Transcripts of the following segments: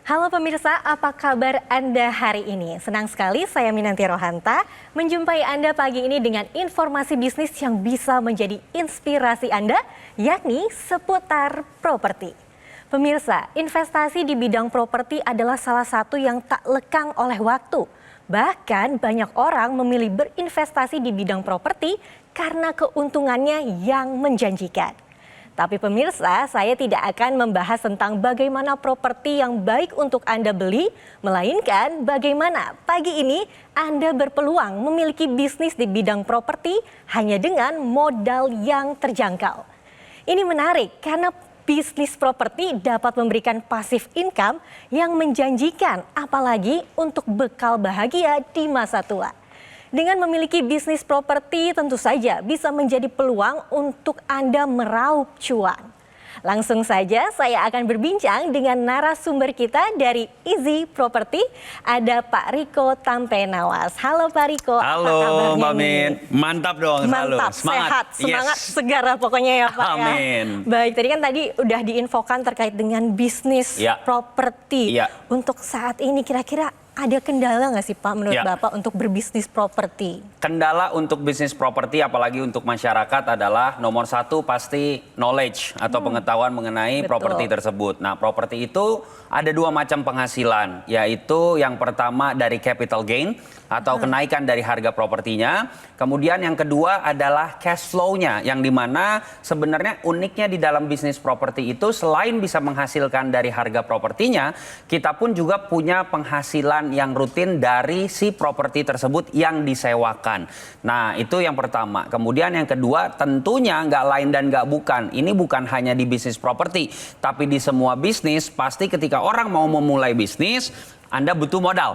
Halo pemirsa, apa kabar Anda hari ini? Senang sekali saya Minanti Rohanta menjumpai Anda pagi ini dengan informasi bisnis yang bisa menjadi inspirasi Anda, yakni seputar properti. Pemirsa, investasi di bidang properti adalah salah satu yang tak lekang oleh waktu. Bahkan banyak orang memilih berinvestasi di bidang properti karena keuntungannya yang menjanjikan. Tapi pemirsa, saya tidak akan membahas tentang bagaimana properti yang baik untuk Anda beli, melainkan bagaimana pagi ini Anda berpeluang memiliki bisnis di bidang properti hanya dengan modal yang terjangkau. Ini menarik karena bisnis properti dapat memberikan passive income yang menjanjikan, apalagi untuk bekal bahagia di masa tua. Dengan memiliki bisnis properti tentu saja bisa menjadi peluang untuk Anda meraup cuan. Langsung saja saya akan berbincang dengan narasumber kita dari Easy Property. Ada Pak Riko Tampenawas. Halo Pak Riko. Halo Mbak Min. Mantap dong. Mantap, sehat, semangat, segera pokoknya ya Pak. Amin. Ya. Baik, tadi kan udah diinfokan terkait dengan bisnis properti. Untuk saat ini kira-kira ada kendala nggak sih Pak menurut Bapak untuk berbisnis properti? Kendala untuk bisnis properti apalagi untuk masyarakat adalah nomor satu pasti knowledge atau pengetahuan mengenai properti tersebut. Nah, properti itu ada dua macam penghasilan, yaitu yang pertama dari capital gain atau kenaikan dari harga propertinya. Kemudian yang kedua adalah cash flow-nya, yang dimana sebenarnya uniknya di dalam bisnis properti itu selain bisa menghasilkan dari harga propertinya, kita pun juga punya penghasilan yang rutin dari si properti tersebut yang disewakan. Nah, itu yang pertama. Kemudian yang kedua tentunya nggak lain dan nggak bukan. Ini bukan hanya di bisnis properti, tapi di semua bisnis pasti ketika orang mau memulai bisnis, Anda butuh modal.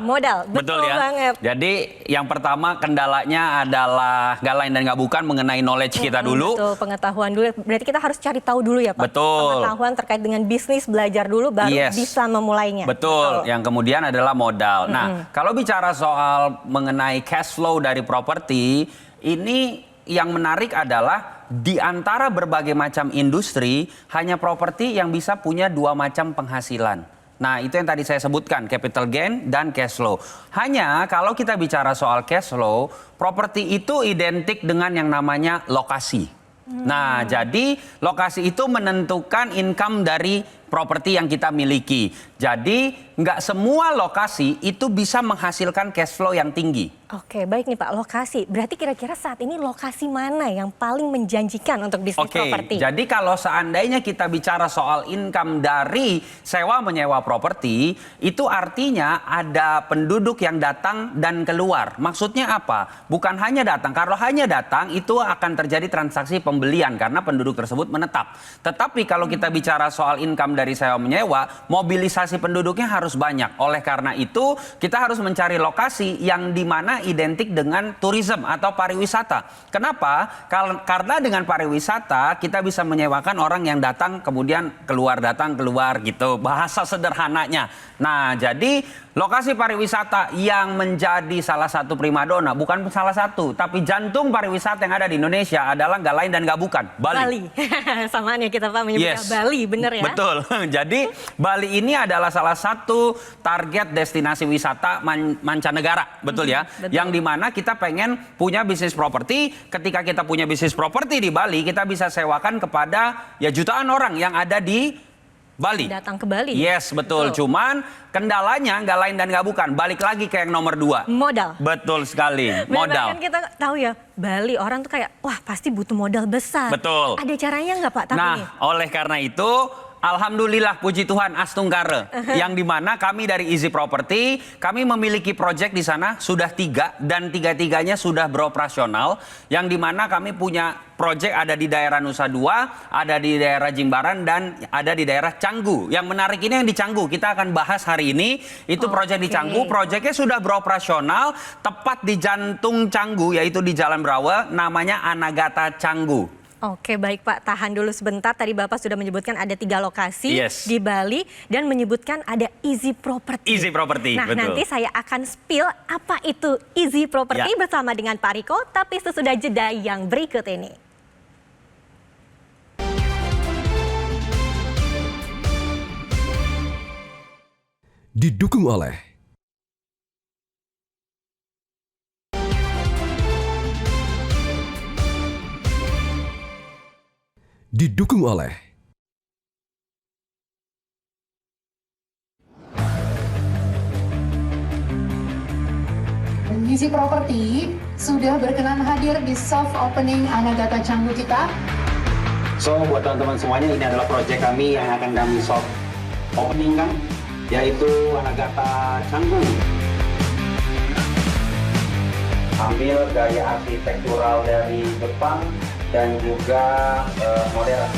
Betul ya. Banget. Jadi yang pertama kendalanya adalah nggak lain dan nggak bukan mengenai knowledge kita dulu. Betul, pengetahuan dulu. Berarti kita harus cari tahu dulu ya Pak. Betul. Pengetahuan terkait dengan bisnis, belajar dulu baru bisa memulainya. Betul. Yang kemudian adalah modal. Nah, kalau bicara soal mengenai cash flow dari properti, ini yang menarik adalah di antara berbagai macam industri, hanya properti yang bisa punya dua macam penghasilan. Nah, itu yang tadi saya sebutkan, capital gain dan cash flow. Hanya kalau kita bicara soal cash flow, properti itu identik dengan yang namanya lokasi. Nah, jadi lokasi itu menentukan income dari properti yang kita miliki. Jadi, nggak semua lokasi itu bisa menghasilkan cash flow yang tinggi. Oke, baik nih Pak, lokasi. Berarti kira-kira saat ini lokasi mana yang paling menjanjikan untuk bisnis properti? Jadi kalau seandainya kita bicara soal income dari sewa-menyewa properti, itu artinya ada penduduk yang datang dan keluar. Maksudnya apa? Bukan hanya datang. Kalau hanya datang, itu akan terjadi transaksi pembelian karena penduduk tersebut menetap. Tetapi kalau kita bicara soal income dari sewa-menyewa, mobilisasi penduduknya harus banyak. Oleh karena itu, kita harus mencari lokasi yang di mana identik dengan tourism atau pariwisata. Kenapa? Karena dengan pariwisata kita bisa menyewakan orang yang datang kemudian datang keluar gitu. Bahasa sederhananya. Nah, jadi lokasi pariwisata yang menjadi salah satu primadona, bukan salah satu, tapi jantung pariwisata yang ada di Indonesia adalah nggak lain dan nggak bukan, Bali. Samaan ya kita Pak menyebutnya Bali, bener ya? Betul. Jadi Bali ini adalah salah satu target destinasi wisata mancanegara, betul ya? Betul. Yang dimana kita pengen punya bisnis properti. Ketika kita punya bisnis properti di Bali, kita bisa sewakan kepada jutaan orang yang ada di Bali. Datang ke Bali. Yes, betul. Cuman kendalanya nggak lain dan nggak bukan. Balik lagi ke yang nomor 2. Modal. Betul sekali. Modal. Kan kita tahu ya, Bali orang tuh kayak, wah pasti butuh modal besar. Betul. Ada caranya nggak Pak? Oleh karena itu, alhamdulillah puji Tuhan Astungkare, yang dimana kami dari Easy Property, kami memiliki proyek di sana sudah 3 dan 3-tiganya sudah beroperasional, yang dimana kami punya proyek ada di daerah Nusa Dua, ada di daerah Jimbaran, dan ada di daerah Canggu. Yang menarik ini yang di Canggu, kita akan bahas hari ini, itu proyek di Canggu. Proyeknya sudah beroperasional, tepat di jantung Canggu, yaitu di Jalan Brawa, namanya Anagata Canggu. Oke, baik Pak, tahan dulu sebentar. Tadi Bapak sudah menyebutkan ada 3 lokasi di Bali dan menyebutkan ada Easy Property. Easy Property, nah, betul. nanti saya akan spill apa itu Easy Property bersama dengan Pak Riko, tapi sesudah jeda yang berikut ini. Didukung oleh Didukung oleh Gizi Property sudah berkenan hadir di soft opening Anagata Canggu kita. So buat teman-teman semuanya, ini adalah proyek kami yang akan kami soft opening kan, yaitu Anagata Canggu. Ambil gaya arsitektural dari Jepang dan juga modern.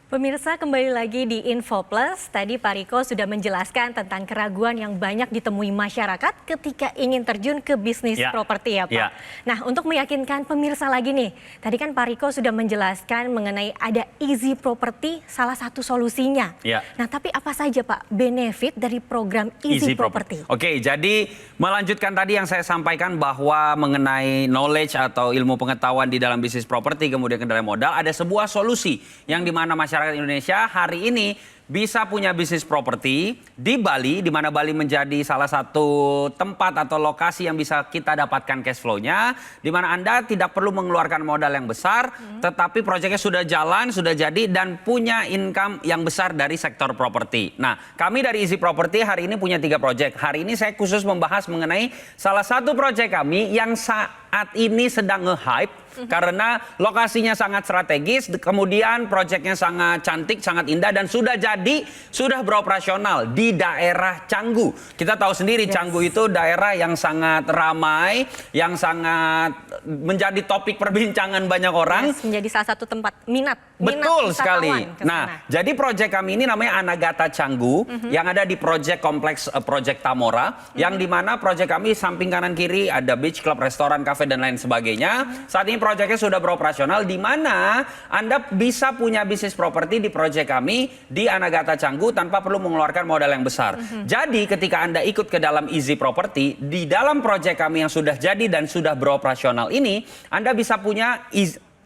Pemirsa, kembali lagi di Info Plus. Tadi Pak Riko sudah menjelaskan tentang keraguan yang banyak ditemui masyarakat ketika ingin terjun ke bisnis properti ya Pak. Ya. Nah, untuk meyakinkan pemirsa lagi nih, tadi kan Pak Riko sudah menjelaskan mengenai ada Easy Property salah satu solusinya. Ya. Nah, tapi apa saja Pak benefit dari program Easy Property? Oke, jadi melanjutkan tadi yang saya sampaikan bahwa mengenai knowledge atau ilmu pengetahuan di dalam bisnis properti kemudian kendali modal, ada sebuah solusi yang dimana masyarakat Indonesia hari ini bisa punya bisnis properti di Bali, di mana Bali menjadi salah satu tempat atau lokasi yang bisa kita dapatkan cash flow-nya, di mana Anda tidak perlu mengeluarkan modal yang besar, tetapi proyeknya sudah jalan, sudah jadi, dan punya income yang besar dari sektor properti. Nah, kami dari Easy Property hari ini punya 3 proyek. Hari ini saya khusus membahas mengenai salah satu proyek kami yang saat ini sedang nge-hype, karena lokasinya sangat strategis, kemudian proyeknya sangat cantik, sangat indah, dan sudah jadi, sudah beroperasional di daerah Canggu. Kita tahu sendiri Canggu itu daerah yang sangat ramai, yang sangat menjadi topik perbincangan banyak orang. Menjadi salah satu tempat minat Betul sekali. wisatawan ke Nah, sana. jadi proyek kami ini namanya Anagata Canggu, yang ada di proyek kompleks proyek Tamora, yang dimana proyek kami samping kanan kiri ada beach club, restoran, kafe, dan lain sebagainya. Saat ini proyeknya sudah beroperasional, di mana Anda bisa punya bisnis properti di proyek kami di Anagata Canggu tanpa perlu mengeluarkan modal yang besar. Jadi ketika Anda ikut ke dalam Easy Property, di dalam proyek kami yang sudah jadi dan sudah beroperasional ini, Anda bisa punya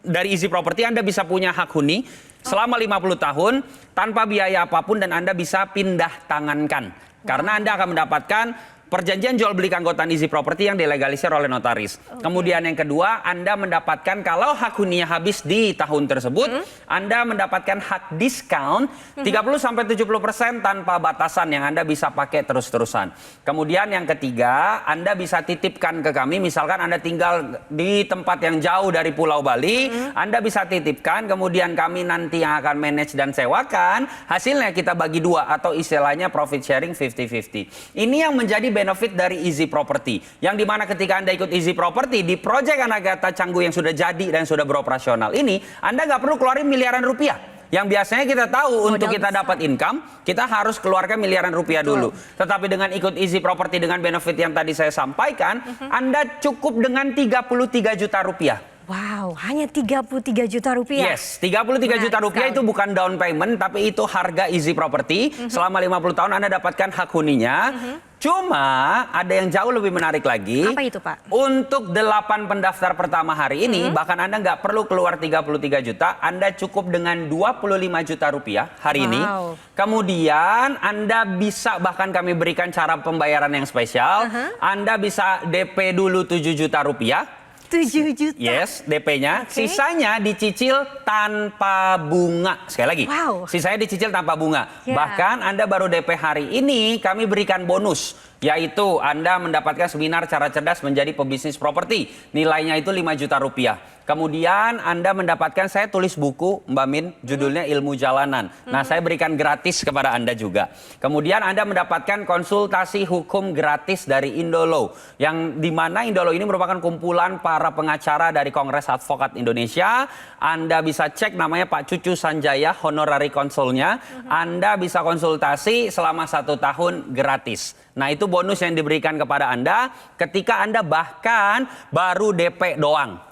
dari Easy Property Anda bisa punya hak huni selama 50 tahun tanpa biaya apapun, dan Anda bisa pindah tangankan. Karena Anda akan mendapatkan perjanjian jual beli keanggotaan Easy Property yang dilegalisir oleh notaris. Kemudian yang kedua, Anda mendapatkan kalau hak huninya habis di tahun tersebut, Anda mendapatkan hak diskon 30-70% tanpa batasan yang Anda bisa pakai terus-terusan. Kemudian yang ketiga, Anda bisa titipkan ke kami, misalkan Anda tinggal di tempat yang jauh dari Pulau Bali, Anda bisa titipkan, kemudian kami nanti yang akan manage dan sewakan, hasilnya kita bagi 2 atau istilahnya profit sharing 50-50. Ini yang menjadi benefit dari Easy Property, yang dimana ketika Anda ikut Easy Property di proyek Anagata Canggu yang sudah jadi dan sudah beroperasional ini, Anda nggak perlu keluarin miliaran rupiah. Yang biasanya kita tahu untuk kita dapat income, kita harus keluarkan miliaran rupiah dulu. Tetapi dengan ikut Easy Property dengan benefit yang tadi saya sampaikan, Anda cukup dengan 33 juta rupiah. Wow, hanya 33 juta rupiah. Yes, 33 juta rupiah itu bukan down payment, tapi itu harga Easy Property. Selama 50 tahun Anda dapatkan hak huninya. Cuma ada yang jauh lebih menarik lagi. Apa itu Pak? Untuk 8 pendaftar pertama hari ini, bahkan Anda nggak perlu keluar 33 juta, Anda cukup dengan 25 juta rupiah hari ini. Kemudian Anda bisa, bahkan kami berikan cara pembayaran yang spesial. Anda bisa DP dulu 7 juta rupiah. 7 juta. Yes, DP-nya. Sisanya dicicil tanpa bunga. Sekali lagi, sisanya dicicil tanpa bunga. Bahkan Anda baru DP hari ini, kami berikan bonus. Yaitu Anda mendapatkan seminar cara cerdas menjadi pebisnis properti. Nilainya itu 5 juta rupiah. Kemudian Anda mendapatkan, saya tulis buku Mbak Min, judulnya Ilmu Jalanan. Nah, saya berikan gratis kepada Anda juga. Kemudian Anda mendapatkan konsultasi hukum gratis dari Indolo. Yang dimana Indolo ini merupakan kumpulan para pengacara dari Kongres Advokat Indonesia. Anda bisa cek namanya Pak Cucu Sanjaya, honorary konsulnya. Anda bisa konsultasi selama 1 tahun gratis. Nah, itu bonus yang diberikan kepada Anda ketika Anda bahkan baru DP doang.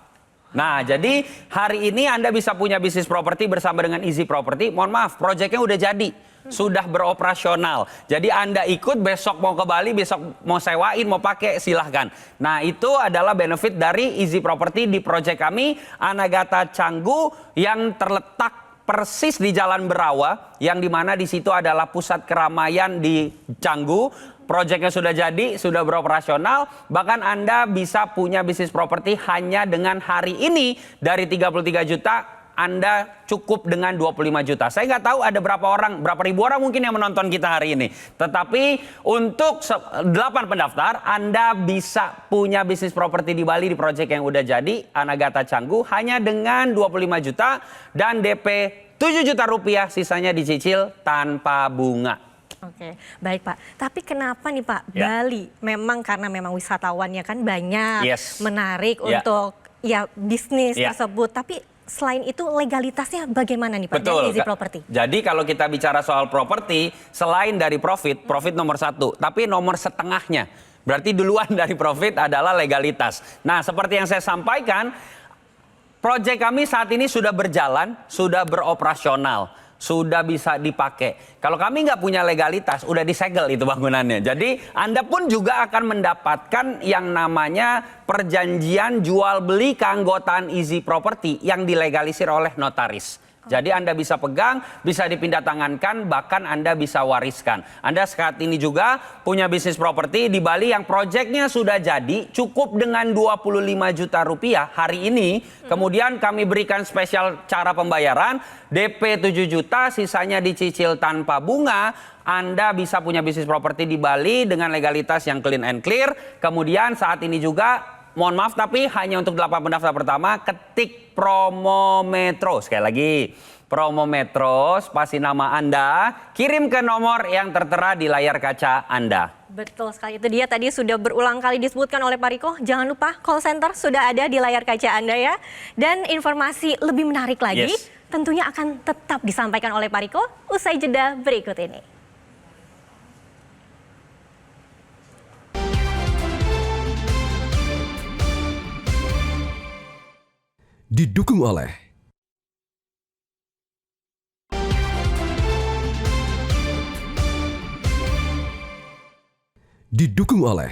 Nah, jadi hari ini Anda bisa punya bisnis properti bersama dengan Easy Property. Mohon maaf, proyeknya udah jadi. Sudah beroperasional. Jadi Anda ikut, besok mau ke Bali, besok mau sewain, mau pakai, silahkan. Nah, itu adalah benefit dari Easy Property di proyek kami, Anagata Canggu, yang terletak persis di Jalan Berawa, yang dimana di situ adalah pusat keramaian di Canggu. Proyeknya sudah jadi, sudah beroperasional. Bahkan Anda bisa punya bisnis properti hanya dengan hari ini dari 33 juta. Anda cukup dengan 25 juta. Saya nggak tahu ada berapa ribu orang mungkin yang menonton kita hari ini. Tetapi untuk 8 pendaftar, Anda bisa punya bisnis properti di Bali di proyek yang udah jadi, Anagata Canggu, hanya dengan 25 juta dan DP 7 juta rupiah, sisanya dicicil tanpa bunga. Oke, baik Pak. Tapi kenapa nih Pak, Ya. Bali memang karena memang wisatawannya kan banyak, Yes. menarik Ya. untuk ya bisnis Ya. tersebut. Tapi selain itu legalitasnya bagaimana nih Pak dari Easy Property? Jadi kalau kita bicara soal properti, selain dari profit nomor 1, tapi nomor setengahnya. Berarti duluan dari profit adalah legalitas. Nah, seperti yang saya sampaikan, proyek kami saat ini sudah berjalan, sudah beroperasional, sudah bisa dipakai. Kalau kami nggak punya legalitas, udah disegel itu bangunannya. Jadi Anda pun juga akan mendapatkan yang namanya perjanjian jual beli keanggotaan Easy Property yang dilegalisir oleh notaris. Jadi Anda bisa pegang, bisa dipindah tangankan, bahkan Anda bisa wariskan. Anda saat ini juga punya bisnis properti di Bali yang proyeknya sudah jadi, cukup dengan 25 juta rupiah hari ini. Kemudian kami berikan spesial cara pembayaran, DP 7 juta, sisanya dicicil tanpa bunga. Anda bisa punya bisnis properti di Bali dengan legalitas yang clean and clear. Kemudian saat ini juga, mohon maaf tapi hanya untuk 8 pendaftar pertama, ketik promo Metro. Sekali lagi, promo Metro, spasi nama Anda, kirim ke nomor yang tertera di layar kaca Anda. Betul sekali, itu dia tadi sudah berulang kali disebutkan oleh Pak Riko. Jangan lupa call center sudah ada di layar kaca Anda ya. Dan informasi lebih menarik lagi tentunya akan tetap disampaikan oleh Pak Riko usai jeda berikut ini. Didukung oleh Didukung oleh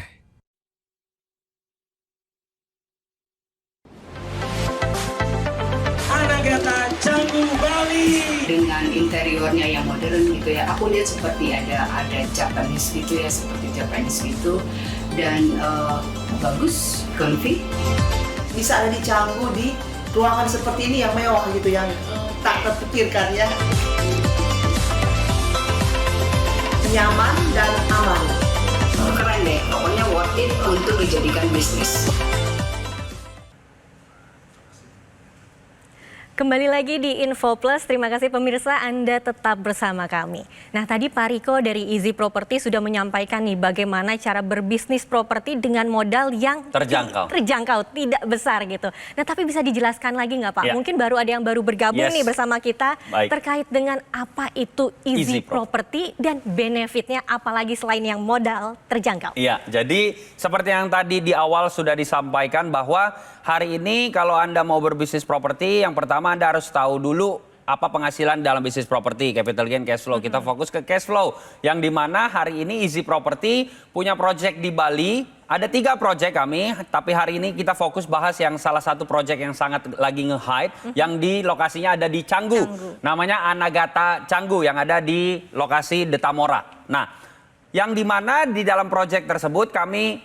Anagata Canggu Bali. Dengan interiornya yang modern gitu ya, aku lihat seperti ada Japanese gitu ya, seperti Japanese gitu, dan bagus, comfy. Bisa ada di Canggu di ruangan seperti ini yang mewah gitu, yang tak terpikirkan ya. Nyaman dan aman. Keren deh, pokoknya worth it untuk dijadikan bisnis. Kembali lagi di Info Plus, terima kasih pemirsa Anda tetap bersama kami. Nah tadi Pak Riko dari Easy Property sudah menyampaikan nih bagaimana cara berbisnis properti dengan modal yang terjangkau, tidak besar gitu. Nah tapi bisa dijelaskan lagi nggak Pak? Ya. Mungkin baru ada yang baru bergabung nih bersama kita. Baik. Terkait dengan apa itu Easy Property dan benefitnya apalagi selain yang modal terjangkau. Iya, jadi seperti yang tadi di awal sudah disampaikan bahwa hari ini kalau Anda mau berbisnis properti, yang pertama Anda harus tahu dulu apa penghasilan dalam bisnis properti, capital gain, cash flow. Kita fokus ke cash flow, yang dimana hari ini Easy Property punya project di Bali. Ada 3 project kami, tapi hari ini kita fokus bahas yang salah satu project yang sangat lagi nge-hype, yang di lokasinya ada di Canggu. Namanya Anagata Canggu, yang ada di lokasi Detamora. Nah, yang dimana di dalam project tersebut kami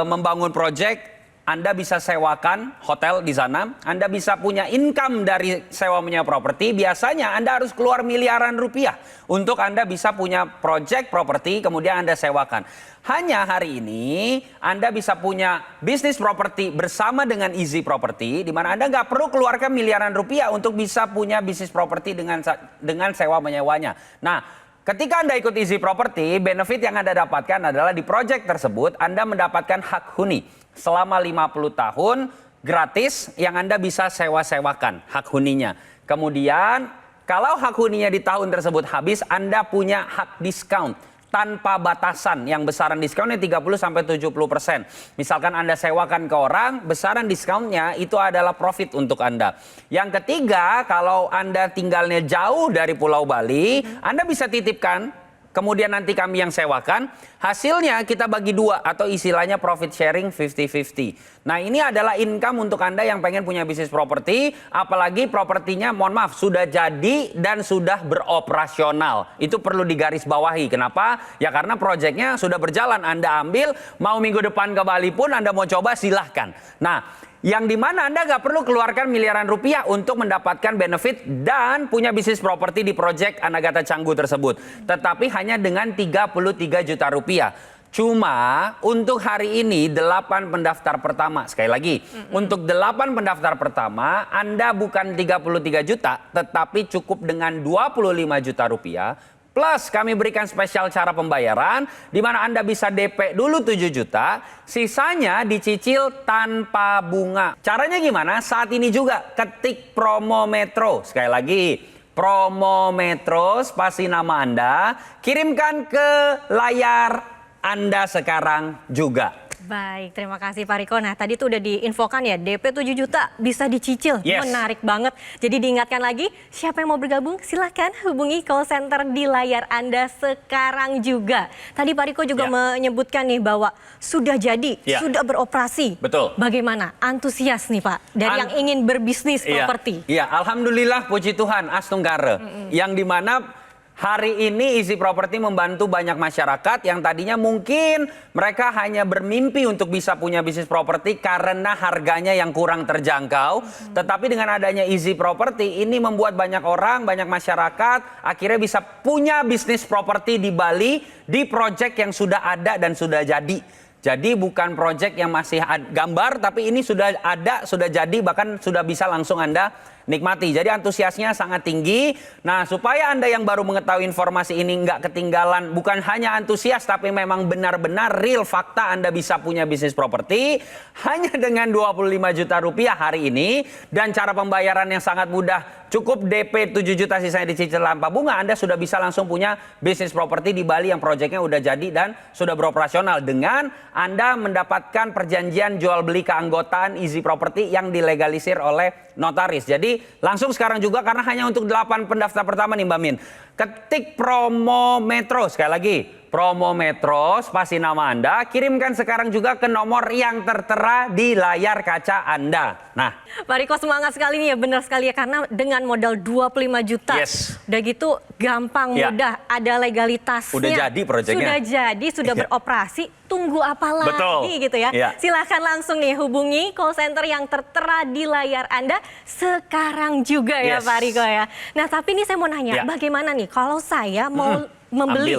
membangun project. Anda bisa sewakan hotel di sana, Anda bisa punya income dari sewa menyewa properti. Biasanya Anda harus keluar miliaran rupiah untuk Anda bisa punya project properti, kemudian Anda sewakan. Hanya hari ini Anda bisa punya bisnis properti bersama dengan Easy Property, di mana Anda nggak perlu keluarkan miliaran rupiah untuk bisa punya bisnis properti dengan sewa menyewanya. Nah, ketika Anda ikut Easy Property, benefit yang Anda dapatkan adalah di project tersebut Anda mendapatkan hak huni selama 50 tahun gratis yang Anda bisa sewa-sewakan hak huninya. Kemudian kalau hak huninya di tahun tersebut habis, Anda punya hak diskon tanpa batasan, yang besaran diskonnya 30-70%. Misalkan Anda sewakan ke orang, besaran diskonnya itu adalah profit untuk Anda. Yang ketiga, kalau Anda tinggalnya jauh dari Pulau Bali, Anda bisa titipkan kemudian nanti kami yang sewakan, hasilnya kita bagi dua atau istilahnya profit sharing 50-50. Nah, ini adalah income untuk Anda yang pengen punya bisnis properti, apalagi propertinya mohon maaf sudah jadi dan sudah beroperasional. Itu perlu digarisbawahi. Kenapa? Ya karena proyeknya sudah berjalan, Anda ambil, mau minggu depan ke Bali pun Anda mau coba silahkan. Nah, yang dimana Anda nggak perlu keluarkan miliaran rupiah untuk mendapatkan benefit dan punya bisnis properti di proyek Anagata Canggu tersebut. Tetapi hanya dengan 33 juta rupiah. Cuma untuk hari ini 8 pendaftar pertama. Sekali lagi, untuk 8 pendaftar pertama Anda bukan 33 juta, tetapi cukup dengan 25 juta rupiah. Plus kami berikan spesial cara pembayaran di mana Anda bisa DP dulu 7 juta, sisanya dicicil tanpa bunga. Caranya gimana? Saat ini juga ketik promo Metro. Sekali lagi, promo Metro spasi nama Anda, kirimkan ke layar Anda sekarang juga. Baik, terima kasih Pak Riko. Nah, tadi tuh udah diinfokan ya, DP 7 juta bisa dicicil. Yes. Menarik banget. Jadi diingatkan lagi, siapa yang mau bergabung silahkan hubungi call center di layar Anda sekarang juga. Tadi Pak Riko juga menyebutkan nih bahwa sudah jadi, sudah beroperasi. Betul. Bagaimana? Antusias nih Pak, dari yang ingin berbisnis properti. Iya, alhamdulillah puji Tuhan, Astungkare. Yang dimana hari ini Easy Property membantu banyak masyarakat yang tadinya mungkin mereka hanya bermimpi untuk bisa punya bisnis properti karena harganya yang kurang terjangkau. Tetapi dengan adanya Easy Property ini membuat banyak orang, banyak masyarakat akhirnya bisa punya bisnis properti di Bali di proyek yang sudah ada dan sudah jadi. Jadi bukan proyek yang masih gambar, tapi ini sudah ada, sudah jadi, bahkan sudah bisa langsung Anda nikmati. Jadi antusiasnya sangat tinggi. Nah, supaya Anda yang baru mengetahui informasi ini nggak ketinggalan, bukan hanya antusias, tapi memang benar-benar real fakta Anda bisa punya bisnis properti hanya dengan 25 juta rupiah hari ini. Dan cara pembayaran yang sangat mudah, cukup DP 7 juta sisanya dicicil tanpa bunga, Anda sudah bisa langsung punya bisnis properti di Bali yang proyeknya udah jadi dan sudah beroperasional dengan Anda mendapatkan perjanjian jual beli keanggotaan Easy Property yang dilegalisir oleh notaris. Jadi langsung sekarang juga karena hanya untuk 8 pendaftar pertama nih Mbak Min. Ketik promo Metro, sekali lagi promo Metro spasi nama Anda, kirimkan sekarang juga ke nomor yang tertera di layar kaca Anda. Nah, Pak Riko semangat sekali nih ya, benar sekali ya, karena dengan modal 25 juta. Udah gitu gampang, mudah, ada legalitasnya. Udah jadi proyeknya. Sudah jadi, sudah beroperasi, tunggu apa lagi gitu ya. Silahkan langsung nih hubungi call center yang tertera di layar Anda sekarang juga ya Pak Riko ya. Nah, tapi ini saya mau nanya, bagaimana nih kalau saya mau membeli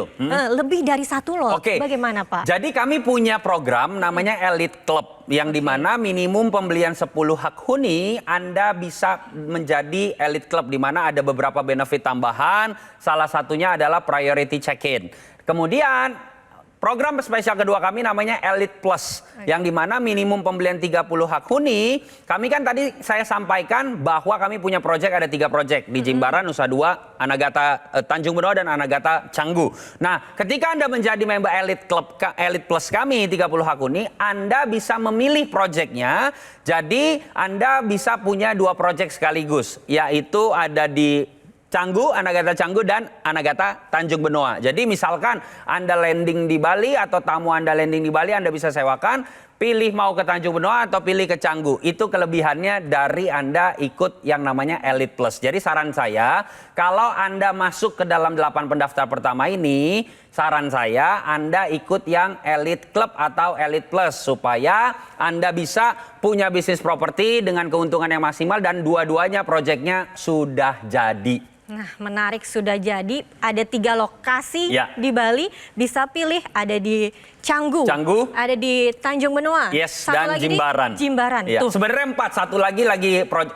lebih dari satu lot, bagaimana Pak? Jadi kami punya program namanya Elite Club yang dimana minimum pembelian 10 hak huni Anda bisa menjadi Elite Club, dimana ada beberapa benefit tambahan, salah satunya adalah priority check-in. Kemudian program spesial kedua kami namanya Elite Plus, yang dimana minimum pembelian 30 hak huni. Kami kan tadi saya sampaikan bahwa kami punya proyek, ada 3 proyek di Jimbaran, Nusa Dua, Anagata Tanjung Benoa, dan Anagata Canggu. Nah, ketika Anda menjadi member Elite Club, Elite Plus kami 30 hak huni, Anda bisa memilih proyeknya. Jadi Anda bisa punya 2 proyek sekaligus, yaitu ada di Canggu, Anagata Canggu, dan Anagata Tanjung Benoa. Jadi misalkan Anda landing di Bali atau tamu Anda landing di Bali, Anda bisa sewakan, pilih mau ke Tanjung Benoa atau pilih ke Canggu. Itu kelebihannya dari Anda ikut yang namanya Elite Plus. Jadi saran saya, kalau Anda masuk ke dalam 8 pendaftar pertama ini, saran saya Anda ikut yang Elite Club atau Elite Plus supaya Anda bisa punya bisnis properti dengan keuntungan yang maksimal dan dua-duanya proyeknya sudah jadi. Nah, menarik, sudah jadi. Ada 3 lokasi di Bali, bisa pilih, ada di Canggu, ada di Tanjung Benoa, satu dan lagi Jimbaran. Di Jimbaran. Tuh. Sebenarnya 4, satu lagi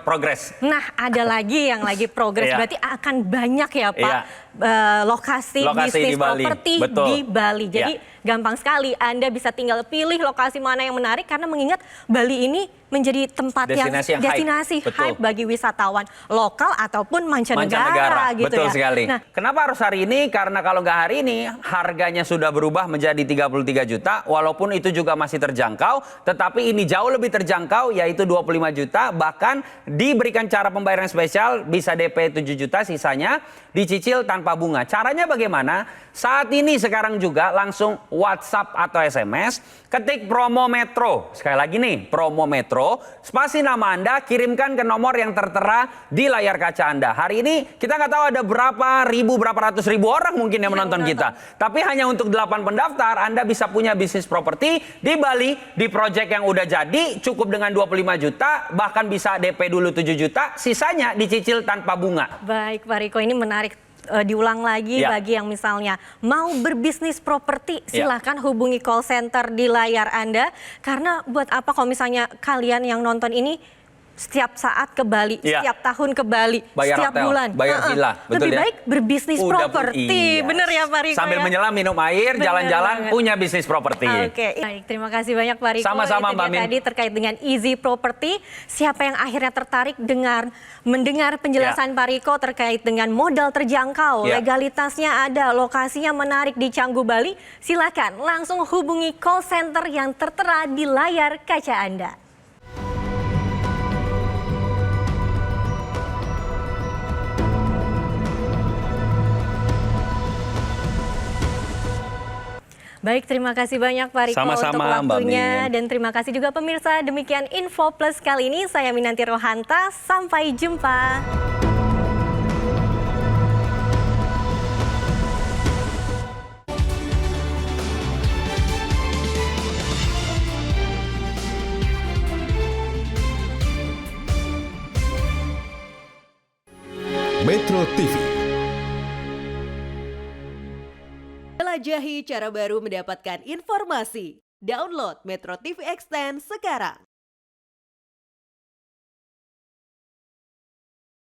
progres. Nah, ada lagi yang lagi progres. Berarti akan banyak ya Pak lokasi bisnis properti di Bali. Jadi gampang sekali. Anda bisa tinggal pilih lokasi mana yang menarik karena mengingat Bali ini menjadi tempat Destinasi yang hype. destinasi Betul. hype bagi wisatawan lokal ataupun mancanegara gitu betul ya. sekali. Nah, Kenapa harus hari ini? Karena kalau nggak hari ini, harganya sudah berubah menjadi 33 juta, walaupun itu juga masih terjangkau, tetapi ini jauh lebih terjangkau, yaitu 25 juta, bahkan diberikan cara pembayaran spesial, bisa DP 7 juta, sisanya dicicil tanpa bunga. Caranya bagaimana? Saat ini sekarang juga langsung WhatsApp atau SMS, ketik promo Metro. Sekali lagi nih, promo Metro, spasi nama Anda, kirimkan ke nomor yang tertera di layar kaca Anda. Hari ini kita nggak tahu ada berapa ratus ribu orang mungkin yang menonton kita. Tapi hanya untuk 8 pendaftar, Anda bisa punya bisnis properti di Bali, di proyek yang udah jadi, cukup dengan 25 juta, bahkan bisa DP dulu 7 juta, sisanya dicicil tanpa bunga. baik Pak Riko, ini menarik. Diulang lagi Ya. bagi yang misalnya mau berbisnis properti, Ya. silahkan hubungi call center di layar Anda. Karena buat apa kalau misalnya kalian yang nonton ini setiap saat ke Bali, Ya. setiap tahun ke Bali, Bayar setiap hotel, bulan. bayar villa, betul Lebih ya? baik berbisnis Udah, properti. iya. Bener ya Pak Riko Sambil ya? menyelam minum air, Bener jalan-jalan, banget. punya bisnis properti. Oke, baik. Terima kasih banyak Pak Riko. Sama-sama, Itu Mbak dia Min. tadi terkait dengan Easy Property. Siapa yang akhirnya tertarik mendengar penjelasan Pak Riko terkait dengan modal terjangkau, Ya. legalitasnya ada, lokasinya menarik di Canggu, Bali. Silakan langsung hubungi call center yang tertera di layar kaca Anda. Baik, terima kasih banyak Pak Riko Sama-sama, untuk Mbak waktunya. Min. Dan terima kasih juga pemirsa. Demikian Info Plus kali ini. Saya Minanti Rohanta. Sampai jumpa. Metro TV. Jelajahi cara baru mendapatkan informasi. Download Metro TV Extend sekarang.